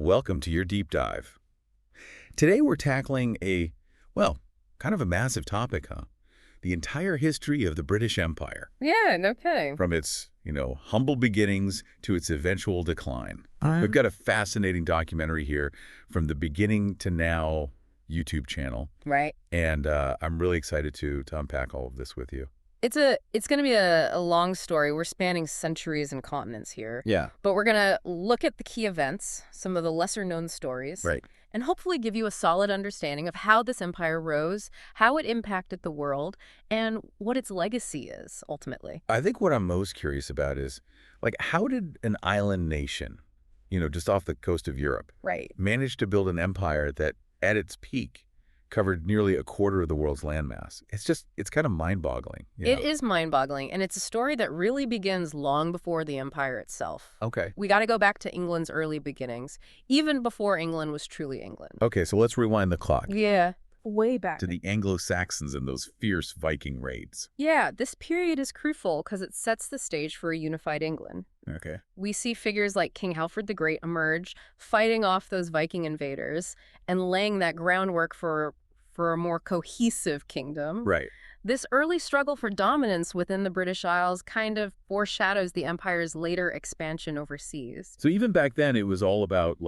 Welcome to your deep dive. Today we're tackling kind of a massive topic, huh? The entire history of the British Empire, Yeah, no kidding. from its, humble beginnings to its eventual decline. We've got a fascinating documentary here from the beginning to now YouTube channel, Right. and I'm really excited to unpack all of this with you. It's going to be a long story. We're spanning centuries and continents here. Yeah. But we're going to look at the key events, some of the lesser known stories, Right. and hopefully give you a solid understanding of how this empire rose, how it impacted the world, and what its legacy is ultimately. I think what I'm most curious about is, how did an island nation, just off the coast of Europe, Right. manage to build an empire that, at its peak, covered nearly a quarter of the world's landmass? It's kind of mind-boggling. It is mind-boggling, and it's a story that really begins long before the empire itself. Okay. We got to go back to England's early beginnings, even before England was truly England. Okay, so let's rewind the clock Yeah, way back. to the Anglo-Saxons and those fierce Viking raids. Yeah, this period is crucial because it sets the stage for a unified England. Okay. We see figures like King Alfred the Great emerge, fighting off those Viking invaders and laying that groundwork for a more cohesive kingdom. Right. This early struggle for dominance within the British Isles kind of foreshadows the empire's later expansion overseas. So even back then, it was all about,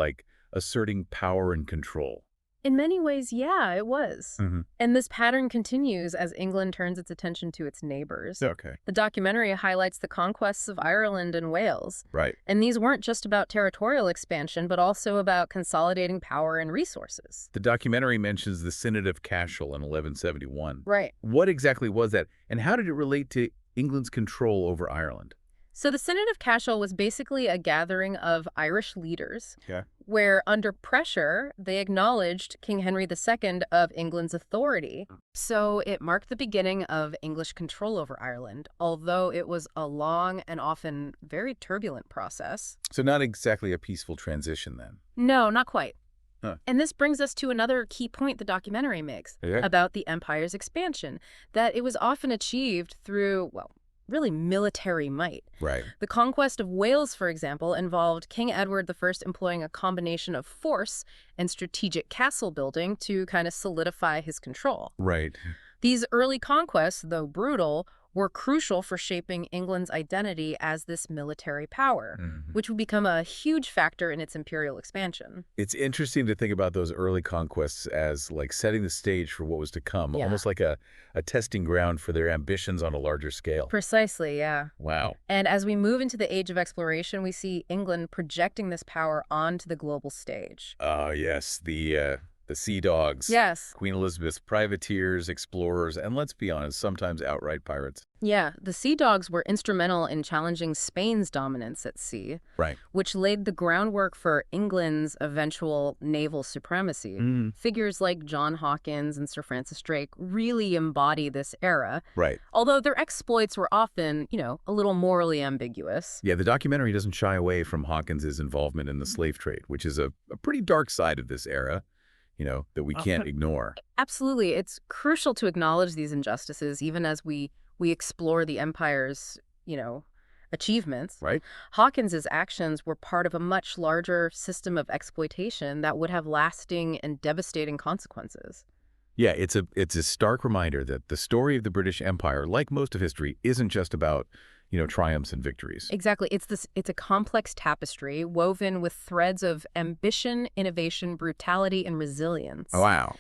asserting power and control. In many ways, yeah, it was. Mm-hmm. And this pattern continues as England turns its attention to its neighbors. Okay. The documentary highlights the conquests of Ireland and Wales. Right. And these weren't just about territorial expansion, but also about consolidating power and resources. The documentary mentions the Synod of Cashel in 1171. Right. What exactly was that, and how did it relate to England's control over Ireland? So the Synod of Cashel was basically a gathering of Irish leaders Yeah. where, under pressure, they acknowledged King Henry II of England's authority. So it marked the beginning of English control over Ireland, although it was a long and often very turbulent process. So not exactly a peaceful transition then. No, not quite. Huh. And this brings us to another key point the documentary makes about the empire's expansion, that it was often achieved through, really military might. Right. The conquest of Wales, for example, involved King Edward I employing a combination of force and strategic castle building to kind of solidify his control. Right. These early conquests, though brutal, were crucial for shaping England's identity as this military power, which would become a huge factor in its imperial expansion. It's interesting to think about those early conquests as setting the stage for what was to come, almost like a testing ground for their ambitions on a larger scale. Precisely, yeah. Wow. And as we move into the age of exploration, we see England projecting this power onto the global stage. Yes, the sea dogs. Yes. Queen Elizabeth's privateers, explorers, and let's be honest, sometimes outright pirates. Yeah, the Sea Dogs were instrumental in challenging Spain's dominance at sea, Right. which laid the groundwork for England's eventual naval supremacy. Figures like John Hawkins and Sir Francis Drake really embody this era, Right. although their exploits were often, a little morally ambiguous. Yeah, the documentary doesn't shy away from Hawkins's involvement in the slave trade, which is a pretty dark side of this era, that we can't ignore. Absolutely. It's crucial to acknowledge these injustices even as we explore the empire's, achievements. Right. Hawkins's actions were part of a much larger system of exploitation that would have lasting and devastating consequences. Yeah, it's a stark reminder that the story of the British Empire, like most of history, isn't just about, triumphs and victories. Exactly. It's a complex tapestry woven with threads of ambition, innovation, brutality, and resilience. Oh, wow.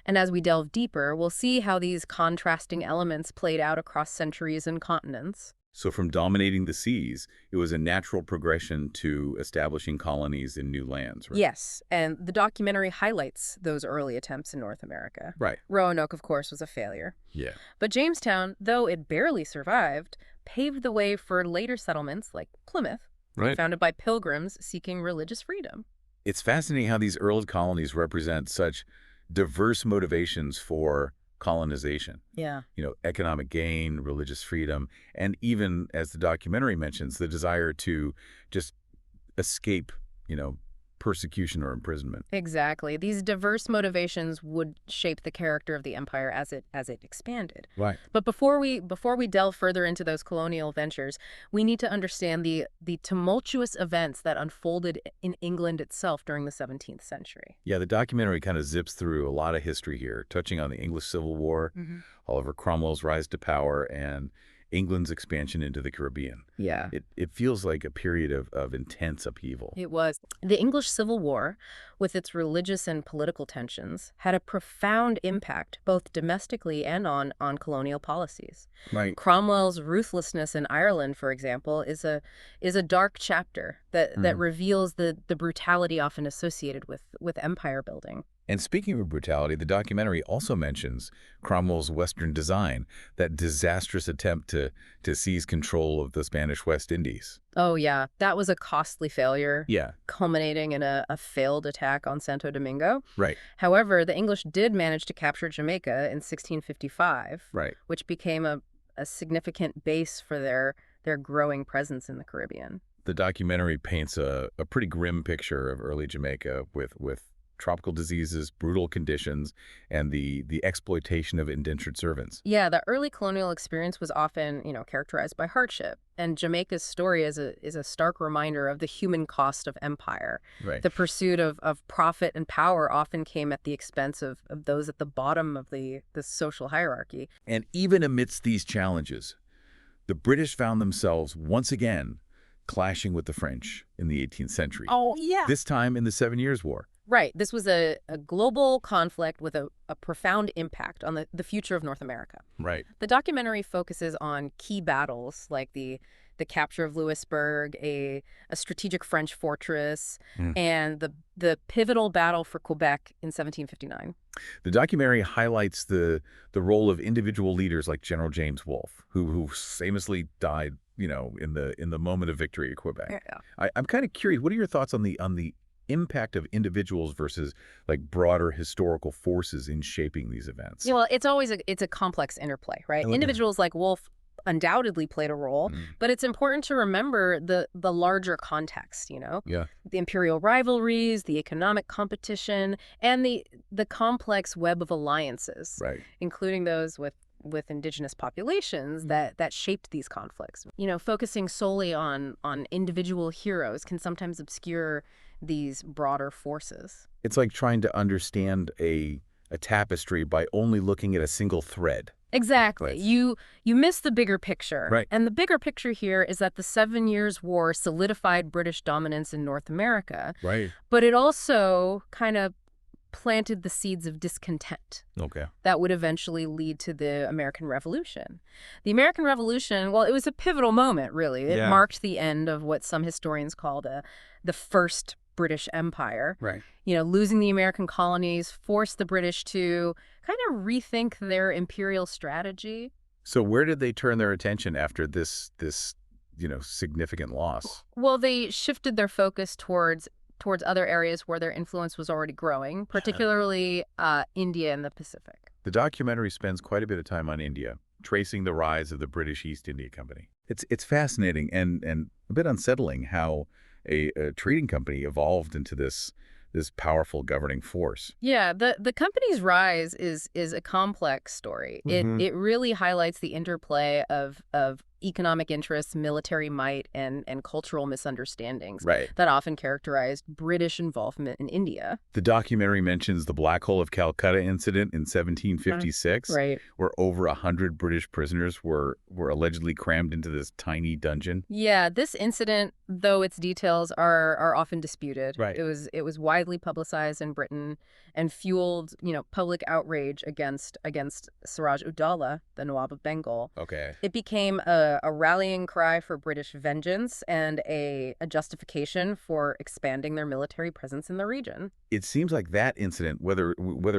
And as we delve deeper, we'll see how these contrasting elements played out across centuries and continents. So from dominating the seas, it was a natural progression to establishing colonies in new lands, right? Yes, and the documentary highlights those early attempts in North America. Right. Roanoke, of course, was a failure. Yeah. But Jamestown, though it barely survived, paved the way for later settlements like Plymouth, Right. founded by pilgrims seeking religious freedom. It's fascinating how these early colonies represent such diverse motivations for colonization. Yeah. Economic gain, religious freedom, and even, as the documentary mentions, the desire to just escape, persecution or imprisonment. Exactly. These diverse motivations would shape the character of the empire as it expanded. Right. But before we delve further into those colonial ventures, we need to understand the tumultuous events that unfolded in England itself during the 17th century. Yeah, the documentary kind of zips through a lot of history here, touching on the English Civil War, Oliver Cromwell's rise to power, and England's expansion into the Caribbean. Yeah. It feels like a period of intense upheaval. It was. The English Civil War, with its religious and political tensions, had a profound impact both domestically and on colonial policies. Right. Cromwell's ruthlessness in Ireland, for example, is a dark chapter that reveals the brutality often associated with empire building. And speaking of brutality, the documentary also mentions Cromwell's Western design, that disastrous attempt to seize control of the Spanish West Indies. Oh, yeah. That was a costly failure. Yeah. Culminating in a failed attack on Santo Domingo. Right. However, the English did manage to capture Jamaica in 1655, Right. which became a significant base for their growing presence in the Caribbean. The documentary paints a pretty grim picture of early Jamaica with tropical diseases, brutal conditions, and the exploitation of indentured servants. Yeah, the early colonial experience was often, characterized by hardship. And Jamaica's story is a stark reminder of the human cost of empire. Right. The pursuit of profit and power often came at the expense of those at the bottom of the social hierarchy. And even amidst these challenges, the British found themselves once again clashing with the French in the 18th century. Oh, yeah. This time in the 7 Years' War. Right. This was a global conflict with a profound impact on the future of North America. Right. The documentary focuses on key battles like the capture of Louisburg, a strategic French fortress, and the pivotal battle for Quebec in 1759. The documentary highlights the role of individual leaders like General James Wolfe, who famously died, in the moment of victory at Quebec. Yeah. I'm kind of curious, what are your thoughts on the impact of individuals versus like broader historical forces in shaping these events? Yeah, well, it's always a complex interplay, right? Individuals like Wolfe undoubtedly played a role, but it's important to remember the larger context, Yeah. The imperial rivalries, the economic competition, and the complex web of alliances, Right. including those with indigenous populations that shaped these conflicts. Focusing solely on individual heroes can sometimes obscure these broader forces. It's like trying to understand a tapestry by only looking at a single thread. Exactly. Right. You miss the bigger picture. Right. And the bigger picture here is that the 7 Years' War solidified British dominance in North America. Right. But it also kind of planted the seeds of discontent Okay. that would eventually lead to the American Revolution. The American Revolution, well, it was a pivotal moment, really. It marked the end of what some historians call the First British Empire. Right. Losing the American colonies forced the British to kind of rethink their imperial strategy. So where did they turn their attention after this significant loss? Well, they shifted their focus towards other areas where their influence was already growing, particularly India and the Pacific. The documentary spends quite a bit of time on India, tracing the rise of the British East India Company. It's fascinating and a bit unsettling how a trading company evolved into this powerful governing force. Yeah, the company's rise is a complex story. It really highlights the interplay of economic interests, military might, and cultural misunderstandings that often characterized British involvement in India. The documentary mentions the Black Hole of Calcutta incident in 1756, where over 100 British prisoners were allegedly crammed into this tiny dungeon. Yeah, this incident, though its details are often disputed, it was widely publicized in Britain and fueled, public outrage against Siraj Uddaula, the Nawab of Bengal. Okay. It became a rallying cry for British vengeance and a justification for expanding their military presence in the region. It seems like that incident, whether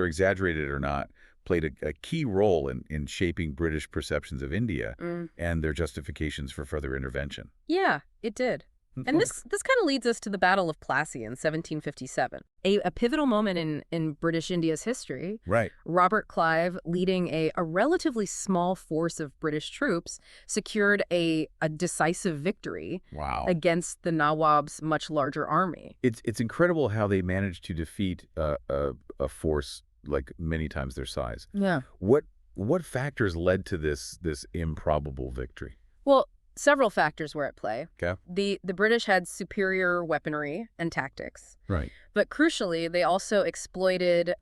exaggerated or not, played a key role in shaping British perceptions of India and their justifications for further intervention. Yeah, it did. And this kind of leads us to the Battle of Plassey in 1757, a pivotal moment in British India's history. Right. Robert Clive, leading a relatively small force of British troops, secured a decisive victory Wow. against the Nawab's much larger army. It's incredible how they managed to defeat a force like many times their size. Yeah. What factors led to this improbable victory? Well, several factors were at play. Okay. The British had superior weaponry and tactics. Right. But crucially, they also exploited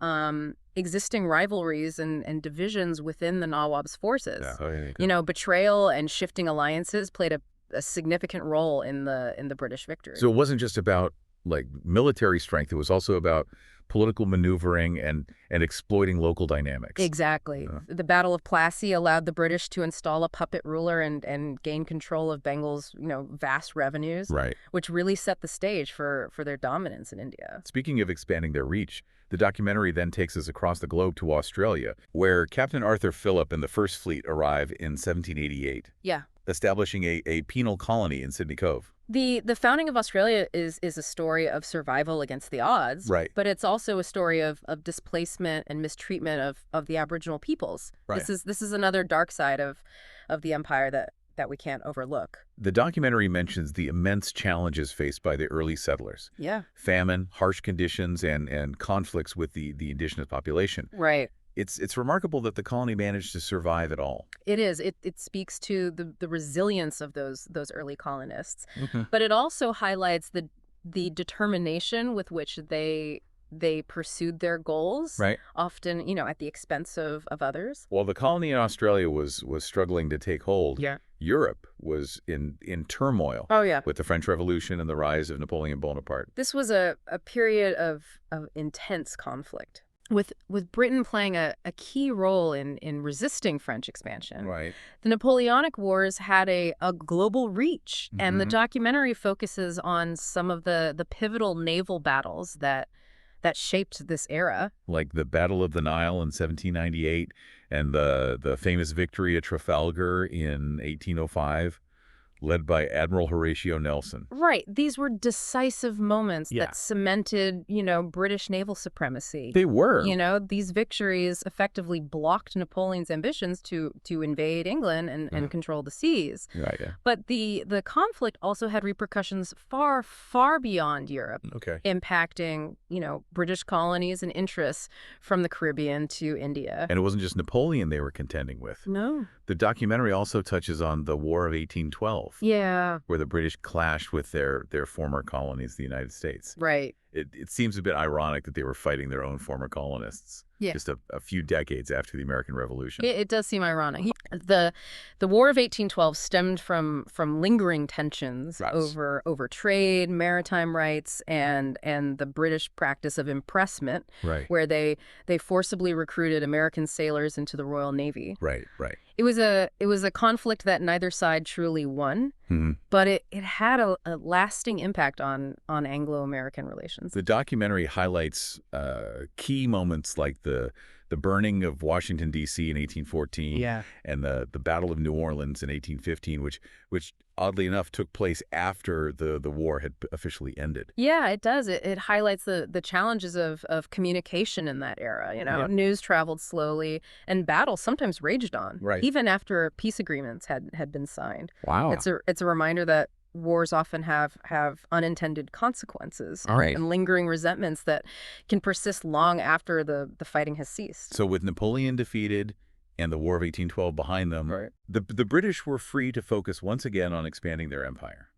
existing rivalries and divisions within the Nawab's forces. Yeah. Oh, yeah, You know, betrayal and shifting alliances played a significant role in the British victory. So it wasn't just about like military strength. It was also about political maneuvering and exploiting local dynamics. Exactly. Yeah. The Battle of Plassey allowed the British to install a puppet ruler and gain control of Bengal's, vast revenues, Right. which really set the stage for their dominance in India. Speaking of expanding their reach, the documentary then takes us across the globe to Australia, where Captain Arthur Phillip and the First Fleet arrive in 1788, Yeah. establishing a penal colony in Sydney Cove. The founding of Australia is a story of survival against the odds, Right. but it's also a story of displacement and mistreatment of the Aboriginal peoples. Right. This is another dark side of the empire that we can't overlook. The documentary mentions the immense challenges faced by the early settlers. Yeah. Famine, harsh conditions, and conflicts with the indigenous population. Right. It's remarkable that the colony managed to survive at all. It is. It speaks to the resilience of those early colonists, Okay. but it also highlights the determination with which they pursued their goals. Right. Often, at the expense of others. While the colony in Australia was struggling to take hold, Yeah. Europe was in turmoil Oh yeah. with the French Revolution and the rise of Napoleon Bonaparte. This was a period of intense conflict, with Britain playing a key role in resisting French expansion. Right. The Napoleonic Wars had a global reach, and the Mhm. documentary focuses on some of the pivotal naval battles that shaped this era. Like the Battle of the Nile in 1798 and the famous victory at Trafalgar in 1805, led by Admiral Horatio Nelson. Right. These were decisive moments Yeah. that cemented, British naval supremacy. They were. These victories effectively blocked Napoleon's ambitions to invade England and control the seas. Right, yeah. But the conflict also had repercussions far, far beyond Europe, Okay. impacting, British colonies and interests from the Caribbean to India. And it wasn't just Napoleon they were contending with. No. The documentary also touches on the War of 1812, Yeah, where the British clashed with their former colonies, the United States. right. It seems a bit ironic that they were fighting their own former colonists Yeah. just a few decades after the American Revolution. It does seem ironic. The War of 1812 stemmed from lingering tensions Right. over trade, maritime rights, and the British practice of impressment, Right, where they forcibly recruited American sailors into the Royal Navy. right, right. It was a conflict that neither side truly won, Hmm. but it had a lasting impact on Anglo-American relations. The documentary highlights key moments like the burning of Washington, D.C. in 1814 Yeah. and the Battle of New Orleans in 1815, which oddly enough took place after the war had officially ended. Yeah, it does. It highlights the challenges of communication in that era. Yeah. News traveled slowly, and battles sometimes raged on, Right. even after peace agreements had been signed. Wow. It's a reminder that wars often have unintended consequences. All right. And lingering resentments that can persist long after the fighting has ceased. So with Napoleon defeated and the War of 1812 behind them, Right. the British were free to focus once again on expanding their empire.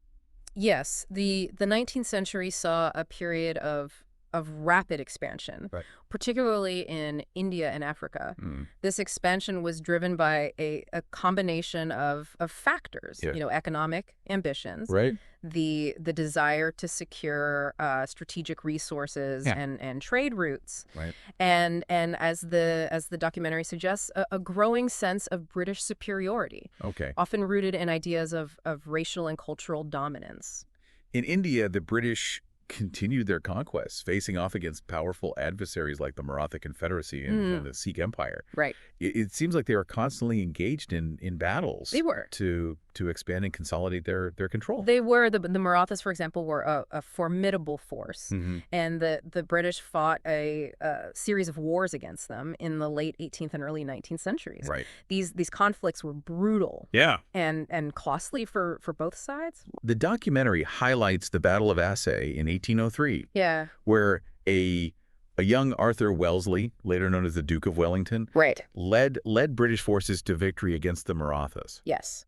Yes, the 19th century saw a period of rapid expansion, Right. particularly in India and Africa. Mm. This expansion was driven by a combination of factors, Yeah. Economic ambitions, Right. the desire to secure strategic resources Yeah. and trade routes, Right. and as the documentary suggests, a growing sense of British superiority, Okay. often rooted in ideas of racial and cultural dominance. In India, the British continued their conquests, facing off against powerful adversaries like the Maratha Confederacy and the Sikh Empire. Right. It seems like they were constantly engaged in battles. They were. To expand and consolidate their control. They were. The Marathas, for example, were a formidable force. And the British fought a series of wars against them in the late 18th and early 19th centuries. Right. These conflicts were brutal. Yeah. And costly for both sides. The documentary highlights the Battle of Assaye in 1803. Yeah. Where a young Arthur Wellesley, later known as the Duke of Wellington, Right. led British forces to victory against the Marathas. Yes.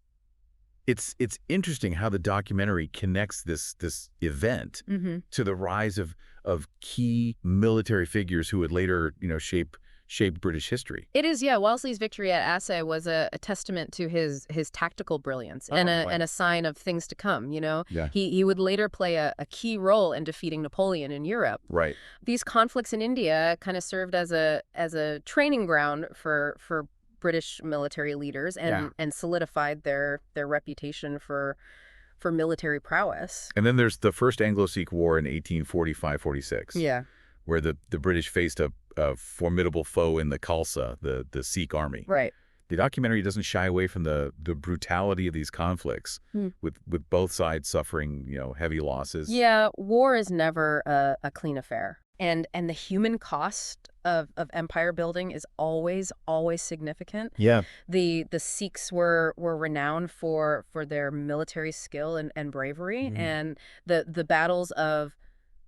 It's interesting how the documentary connects this event to the rise of key military figures who would later, shape British history. It is, yeah. Wellesley's victory at Assaye was a testament to his tactical brilliance and a sign of things to come, Yeah. He would later play a key role in defeating Napoleon in Europe. Right. These conflicts in India kind of served as a training ground for British military leaders and solidified their reputation for military prowess. And then there's the First Anglo-Sikh War in 1845-46. Yeah. Where the British faced a formidable foe in the Khalsa, the Sikh army. Right. The documentary doesn't shy away from the brutality of these conflicts, with both sides suffering, heavy losses. Yeah, war is never a clean affair. And the human cost of empire building is always significant. Yeah. The Sikhs were renowned for their military skill and bravery, and the battles of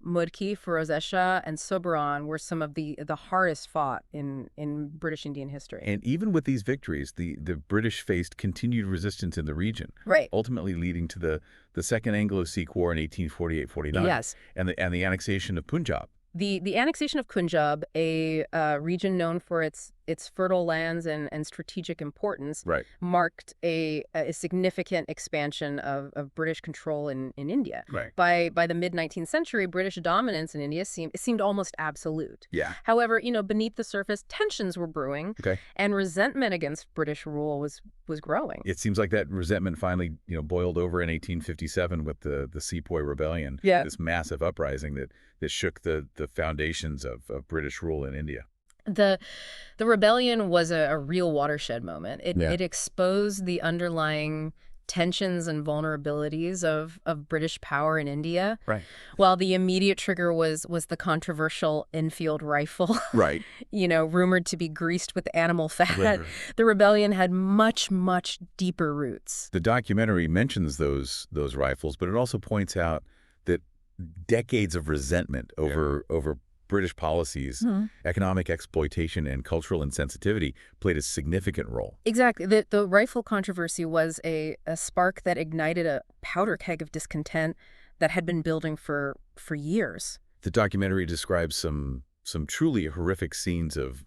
Mudki, Firoz Shah, and Sobraon were some of the hardest fought in British Indian history. And even with these victories, the British faced continued resistance in the region, Right. ultimately leading to the Second Anglo-Sikh War in 1848-49. Yes. And the annexation of Punjab. The annexation of Punjab, a region known for its fertile lands and strategic importance, Right. marked a significant expansion of British control in India. Right. By the mid-19th century, British dominance in India seemed almost absolute. Yeah. However, beneath the surface, tensions were brewing, Okay. and resentment against British rule was growing. It seems like that resentment finally, boiled over in 1857 with the Sepoy Rebellion. Yeah. This massive uprising that shook the foundations of British rule in India. The rebellion was a real watershed moment. It exposed the underlying tensions and vulnerabilities of British power in India. Right. While the immediate trigger was the controversial Enfield rifle, Right. rumored to be greased with animal fat, Literally. the rebellion had much deeper roots. The documentary mentions those rifles, but it also points out that decades of resentment over British policies, economic exploitation, and cultural insensitivity played a significant role. Exactly. The rifle controversy was a spark that ignited a powder keg of discontent that had been building for years. The documentary describes some truly horrific scenes of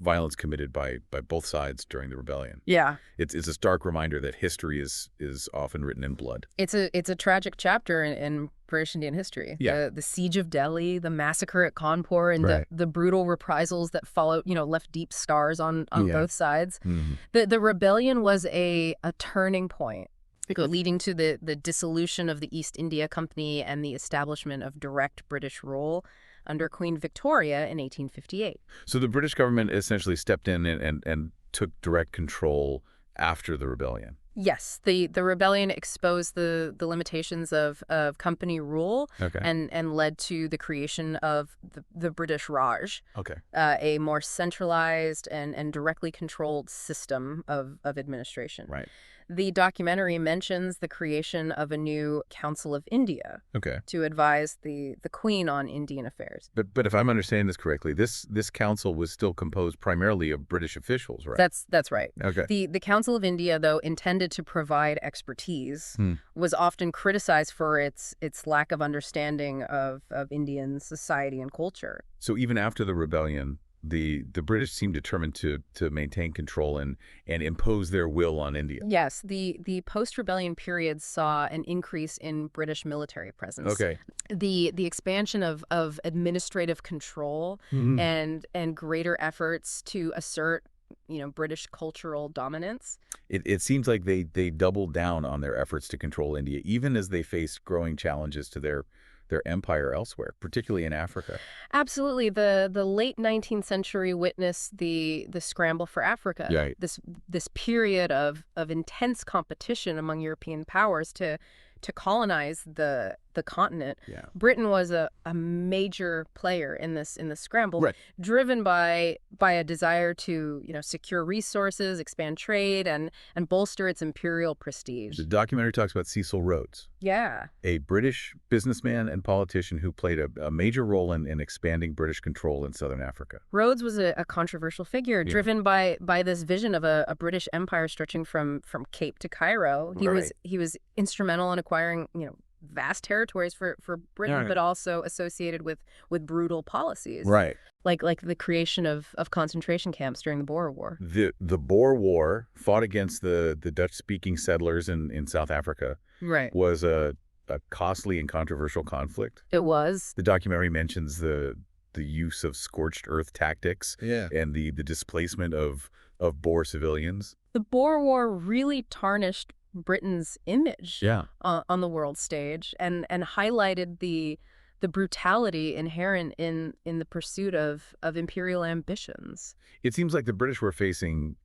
violence committed by both sides during the rebellion. Yeah. It's a stark reminder that history is often written in blood. It's a tragic chapter in British Indian history. Yeah. The siege of Delhi, the massacre at Kanpur, and Right. the brutal reprisals that followed, left deep scars on both sides. Mm-hmm. The rebellion was a turning point, leading to the dissolution of the East India Company and the establishment of direct British rule under Queen Victoria in 1858. So the British government essentially stepped in and took direct control after the rebellion. Yes, the rebellion exposed the limitations of company rule, Okay. and led to the creation of the British Raj, Okay. a more centralized and directly controlled system of administration. Right. The documentary mentions the creation of a new Council of India Okay. to advise the Queen on Indian affairs. But if I'm understanding this correctly, this council was still composed primarily of British officials, right? That's right. Okay. The Council of India, though intended to provide expertise, was often criticized for its lack of understanding of Indian society and culture. So even after the rebellion, the British seemed determined to maintain control and impose their will on India. Yes, the post-rebellion period saw an increase in British military presence. Okay. The expansion of administrative control and greater efforts to assert British cultural dominance. It seems like they doubled down on their efforts to control India, even as they faced growing challenges to their their empire elsewhere, particularly in Africa. Absolutely. The late 19th century witnessed the scramble for Africa. Right. This period of intense competition among European powers to colonize the continent. Yeah. Britain was a major player in this scramble, Right. driven by a desire to, secure resources, expand trade, and bolster its imperial prestige. The documentary talks about Cecil Rhodes, Yeah. a British businessman and politician who played a major role in expanding British control in southern Africa. Rhodes was a controversial figure, Yeah. driven by this vision of a British empire stretching from Cape to Cairo. Right. He was instrumental in acquiring, vast territories for Britain, Right. but also associated with brutal policies, Right. like the creation of concentration camps during the Boer War. The Boer War, fought against the Dutch-speaking settlers in South Africa, Right. was a costly and controversial conflict. It was. The documentary mentions the use of scorched earth tactics Yeah. and the displacement of Boer civilians. The Boer War really tarnished Britain's image Yeah. on the world stage and highlighted the brutality inherent in the pursuit of imperial ambitions. It seems like the British were facing,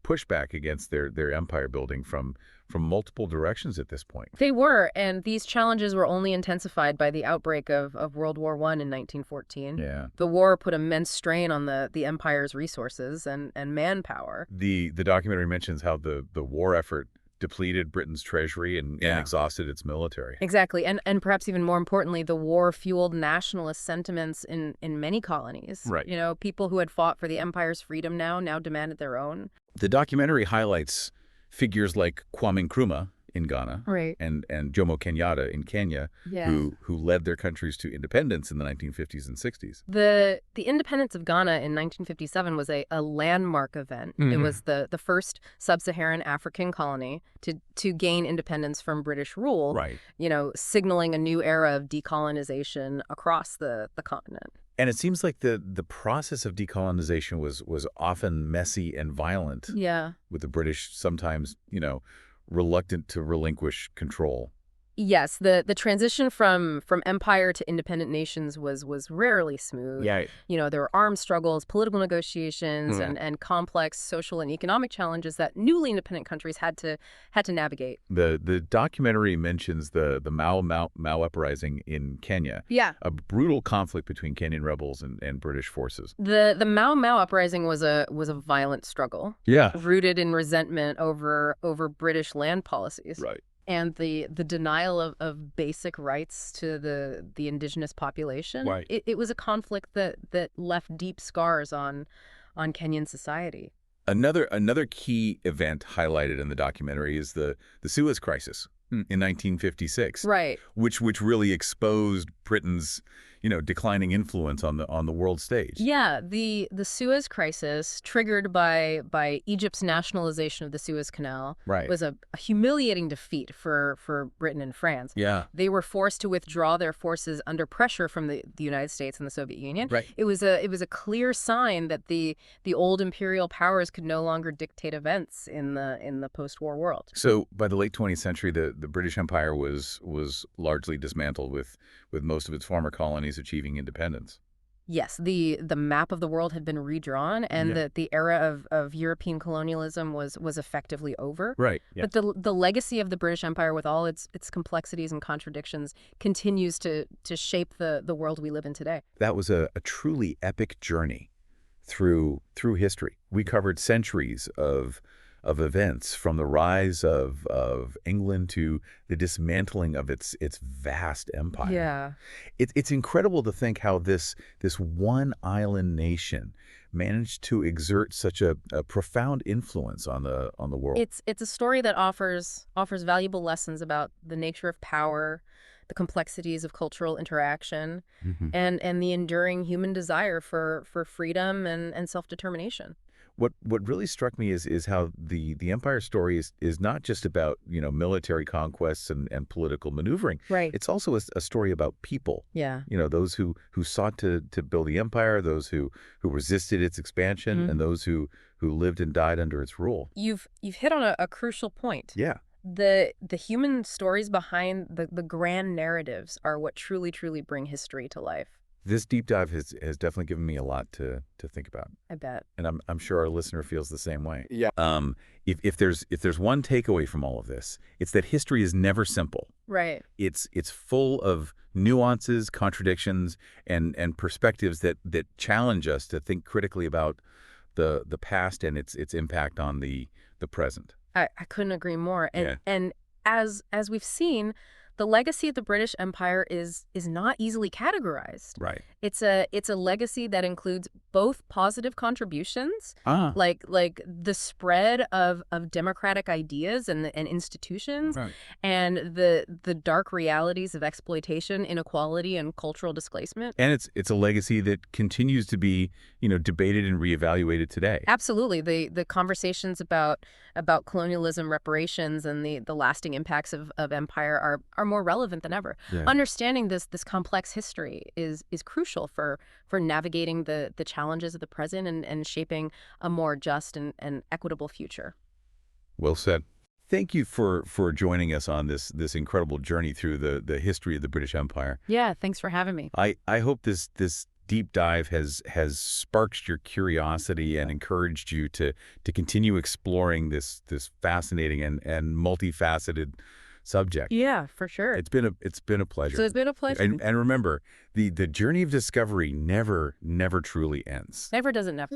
pushback against their empire building from multiple directions at this point. They were, and these challenges were only intensified by the outbreak of World War I in 1914. Yeah. The war put immense strain on the empire's resources and manpower. The documentary mentions how the war effort depleted Britain's treasury and exhausted its military. Exactly, and perhaps even more importantly, the war fueled nationalist sentiments in many colonies. Right. People who had fought for the empire's freedom now demanded their own. The documentary highlights figures like Kwame Nkrumah in Ghana Right. and Jomo Kenyatta in Kenya, Yeah. who led their countries to independence in the 1950s and 60s. The independence of Ghana in 1957 was a landmark event. It was the first sub-Saharan African colony to gain independence from British rule, Right. Signaling a new era of decolonization across the continent. And it seems like the process of decolonization was often messy and violent, Yeah. with the British sometimes, reluctant to relinquish control. Yes, the transition from empire to independent nations was rarely smooth. Yeah. There were armed struggles, political negotiations, and complex social and economic challenges that newly independent countries had to navigate. The documentary mentions the Mau uprising in Kenya, Yeah. a brutal conflict between Kenyan rebels and British forces. The Mau uprising was a violent struggle, Yeah. rooted in resentment over British land policies. Right. And the denial of basic rights to the indigenous population. Right. It was a conflict that left deep scars on Kenyan society. Another key event highlighted in the documentary is the Suez Crisis in 1956. Right. Which really exposed Britain's, declining influence on the world stage. Yeah, the Suez Crisis, triggered by Egypt's nationalization of the Suez Canal, Right. was a humiliating defeat for Britain and France. Yeah. They were forced to withdraw their forces under pressure from the United States and the Soviet Union. Right. It was a clear sign that the old imperial powers could no longer dictate events in the post-war world. So by the late 20th century, the British Empire was largely dismantled, with most of its former colonies achieving independence. Yes, the map of the world had been redrawn, and Yeah. the era of European colonialism was effectively over. Right. Yeah. But the legacy of the British Empire, with all its complexities and contradictions, continues to shape the world we live in today. That was a truly epic journey through history. We covered centuries of events, from the rise of England to the dismantling of its vast empire. Yeah. It's incredible to think how this one island nation managed to exert such a profound influence on the world. It's a story that offers valuable lessons about the nature of power, the complexities of cultural interaction, and the enduring human desire for freedom and self-determination. What really struck me is how the empire story is not just about, military conquests and political maneuvering. Right. It's also a story about people. Yeah. Those who sought to build the empire, those who resisted its expansion, and those who lived and died under its rule. You've hit on a crucial point. Yeah. The human stories behind the grand narratives are what truly, truly bring history to life. This deep dive has definitely given me a lot to think about. I bet. And I'm sure our listener feels the same way. Yeah. If there's one takeaway from all of this, it's that history is never simple. Right. It's full of nuances, contradictions, and perspectives that challenge us to think critically about the past and its impact on the present. I couldn't agree more. And Yeah. and as we've seen, the legacy of the British Empire is not easily categorized. Right. It's a legacy that includes both positive contributions, Ah. like the spread of democratic ideas and institutions, Right. and the dark realities of exploitation, inequality, and cultural displacement. And it's a legacy that continues to be, debated and reevaluated today. Absolutely. The conversations about colonialism, reparations, and the lasting impacts of empire are more relevant than ever. Yeah. Understanding this complex history is crucial for navigating the challenges of the present and shaping a more just and equitable future. Well said. Thank you for joining us on this incredible journey through the history of the British Empire. Yeah, thanks for having me. I hope this deep dive has sparked your curiosity and encouraged you to continue exploring this fascinating and multifaceted subject. Yeah, for sure. It's been a pleasure. So it's been a pleasure. And remember, the journey of discovery never truly ends. Never does it never.